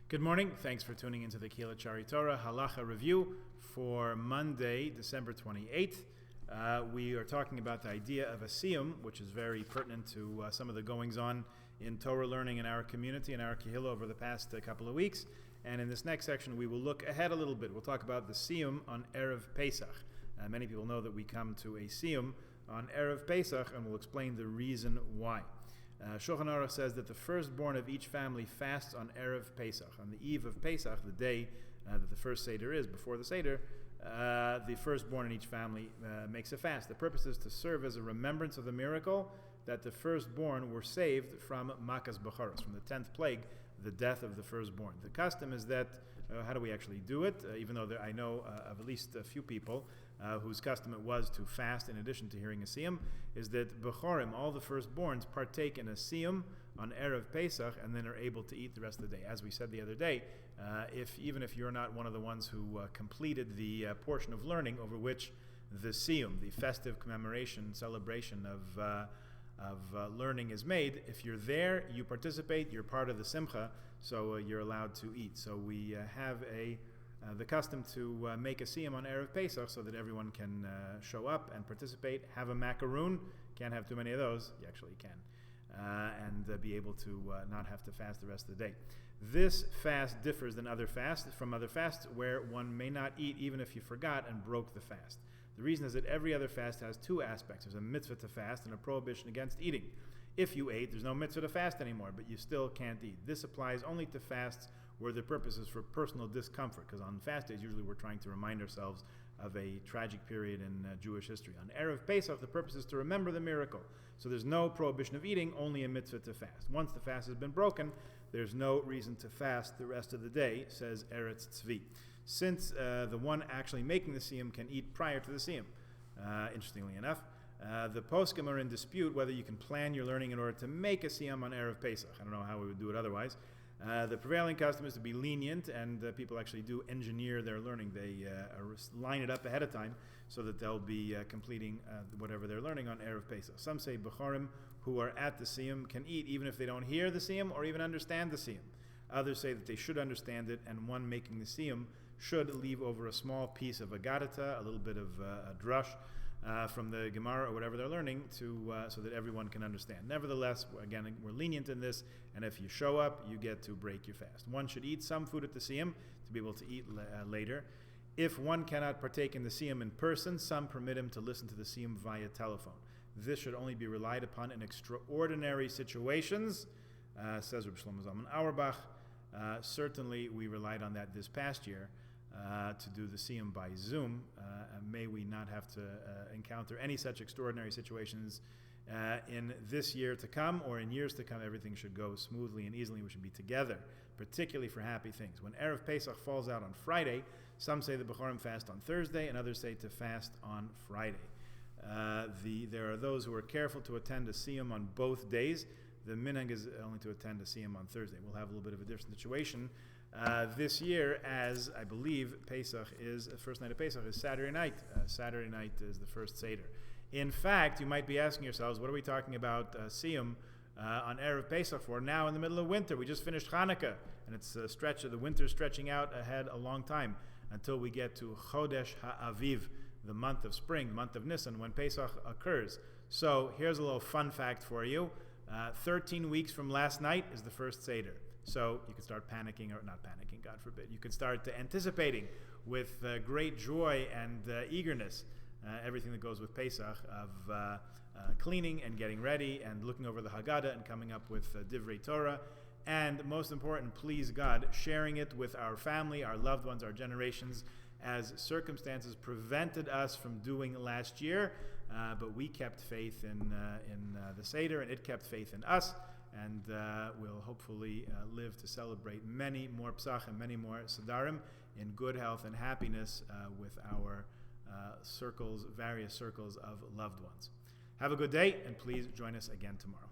Good morning. Thanks for tuning into the Halacha Torah Halacha review for Monday, December 28th. We are talking about the idea of a siyum, which is very pertinent to some of the goings-on in Torah learning in our community and our kehillah over the past couple of weeks. And in this next section, we will look ahead a little bit. We'll talk about the siyum on Erev Pesach. Many people know that we come to a siyum on Erev Pesach, and we'll explain the reason why. Shulchan Aruch says that the firstborn of each family fasts on Erev Pesach. On the eve of Pesach, the day that the first Seder is, before the Seder, the firstborn in each family makes a fast. The purpose is to serve as a remembrance of the miracle that the firstborn were saved from Makas Bechoros, from the 10th plague, the death of the firstborn. The custom is that, how do we actually do it? Even though I know of at least a few people whose custom it was to fast in addition to hearing a siyum, is that Bechorim, all the firstborns, partake in a siyum on Erev Pesach and then are able to eat the rest of the day. As we said the other day, even if you're not one of the ones who completed the portion of learning over which the siyum, the festive commemoration, celebration of learning is made, if you're there, you participate, you're part of the simcha, so you're allowed to eat. So we have the custom to make a siyum on Erev Pesach so that everyone can show up and participate, have a macaroon, can't have too many of those, you actually can, and be able to not have to fast the rest of the day. This fast differs from other fasts where one may not eat even if you forgot and broke the fast. The reason is that every other fast has two aspects. There's a mitzvah to fast and a prohibition against eating. If you ate, there's no mitzvah to fast anymore, but you still can't eat. This applies only to fasts where the purpose is for personal discomfort, because on fast days, usually we're trying to remind ourselves of a tragic period in Jewish history. On Erev Pesach, the purpose is to remember the miracle. So there's no prohibition of eating, only a mitzvah to fast. Once the fast has been broken, there's no reason to fast the rest of the day, says Eretz Tzvi. Since the one actually making the siyum can eat prior to the siyum, interestingly enough, the poskim are in dispute whether you can plan your learning in order to make a siyum on Erev Pesach. I don't know how we would do it otherwise. The prevailing custom is to be lenient, and people actually do engineer their learning. They line it up ahead of time so that they'll be completing whatever they're learning on Erev Pesach. Some say Bechorim who are at the siyum can eat even if they don't hear the siyum or even understand the siyum. Others say that they should understand it, and one making the siyum should leave over a small piece of agadata, a little bit of a drush from the Gemara or whatever they're learning, so that everyone can understand. Nevertheless, again, we're lenient in this, and if you show up, you get to break your fast. One should eat some food at the siyum to be able to eat later. If one cannot partake in the siyum in person, some permit him to listen to the siyum via telephone. This should only be relied upon in extraordinary situations, says Reb Shlomo Zalman Auerbach. Certainly, we relied on that this past year to do the siyum by Zoom. May we not have to encounter any such extraordinary situations in this year to come or in years to come. Everything should go smoothly and easily. We should be together, particularly for happy things. When Erev Pesach falls out on Friday, some say the Bechorim fast on Thursday and others say to fast on Friday. There are those who are careful to attend a siyum on both days. The minhag is only to attend a siyum on Thursday. We'll have a little bit of a different situation this year, as I believe the first night of Pesach is Saturday night. Saturday night is the first Seder. In fact, you might be asking yourselves, what are we talking about siyum on Erev Pesach for now in the middle of winter? We just finished Hanukkah, and it's a stretch of the winter stretching out ahead a long time until we get to Chodesh HaAviv, the month of spring, the month of Nisan, when Pesach occurs. So here's a little fun fact for you. 13 weeks from last night is the first Seder. So you can start panicking, or not panicking, God forbid. You can start anticipating with great joy and eagerness everything that goes with Pesach, of cleaning and getting ready and looking over the Haggadah and coming up with Divrei Torah. And most important, please God, sharing it with our family, our loved ones, our generations, as circumstances prevented us from doing last year, but we kept faith in the Seder, and it kept faith in us, and we'll hopefully live to celebrate many more Pesach and many more Sedarim in good health and happiness with our various circles of loved ones. Have a good day, and please join us again tomorrow.